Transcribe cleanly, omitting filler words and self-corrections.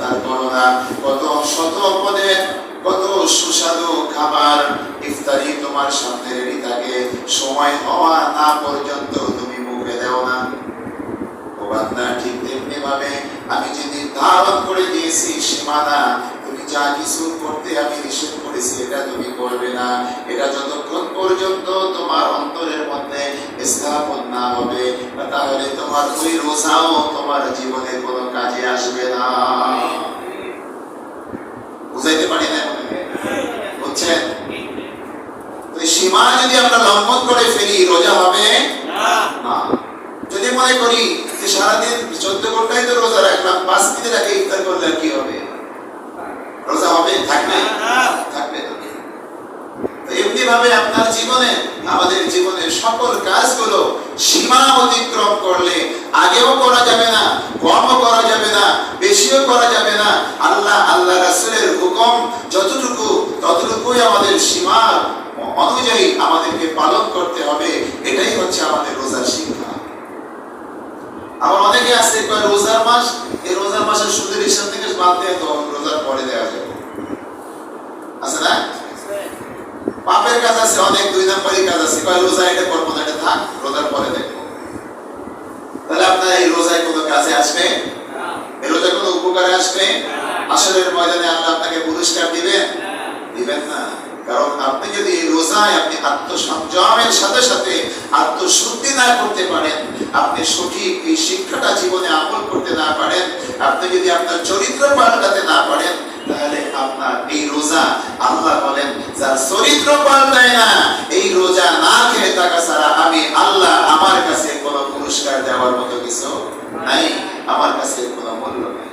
ইফতার করো না। কত শত পদে কত সুস্বাদু খাবার ইফতারি তোমার সামনে রেডি থাকে, সময় হওয়া না পর্যন্ত তুমি মুখে দাও না। ও বান্দা, ঠিক তেমনি ভাবে আমি যে নির্ধারণ করে দিয়েছি সীমানা, তুমি যা কিছু করতে আমি নিষেধ করেছি এটা তুমি করবে না। এটা যতক্ষণ পর্যন্ত তোমার অন্তরের মধ্যে স্থাপন না হবে, তাহলে তোমার ওই রোজাও তোমার জীবনে কোনো কাজে আসবে না। বুঝাইতে পারি না? বুঝছেন? সীমা যদি আমরা লঙ্ঘন করে ফেলি, রোজা হবে না। যদি মনে করি যে সারাদিন 14 ঘন্টাই তো রোজা রাখলাম, 5 মিনিট আগে ইফতার করলে কি হবে? রোজা হবে? থাকবে? থাকবে না। এমনি ভাবে আপনার জীবনে, আমাদের জীবনের সকল কাজগুলো সীমা অতিক্রম করলে আগেও করা যাবে না, কমও করা যাবে না, বেশিও করা যাবে না। আল্লাহ রাসূলের হুকুম যতটুকু, ততটুকুই আমাদের সীমা অনুযায়ী আমাদেরকে পালন করতে হবে। এটাই হচ্ছে আমাদের রোজার শিক্ষা। আবার অনেকে আছে কয় রোজার মাস, এই রোজার মাসের সুদের হিসাব থেকে বাদ দিয়ে তো রোজার পরে দেওয়া যাবে। আছে না? পাপের কাজ আছে অনেক, 2 নম্বরই কাজ আছে, কয় রোজা এটা করবো না, এটা থাক, রোজার পরে দেখবো। তাহলে আপনার এই রোজায় কোনো কাজে আসবে? এই রোজা কোনো উপকারে আসবে? আসরের ময়দানে আল্লাহ আপনাকে পুরস্কার দিবেন? দিবেন না। কারণ আপনি যদি এই রোজায় আপনি আত্মসংযমের সাথে সাথে আত্মশুদ্ধি না করতে পারেন, আপনি সঠিক এই শিক্ষাটা জীবনে আমল করতে না পারেন, আপনি যদি আপনার চরিত্র পাল্টাতে না পারেন, তাহলে আপনার এই রোজা, আল্লাহ বলেন যার চরিত্র পাল্টায় না, এই রোজা না খেয়ে থাকা ছাড়া আমি আল্লাহ, আমার কাছে কোনো পুরস্কার দেওয়ার মতো কিছু নাই, আমার কাছে কোনো মূল্য নেই।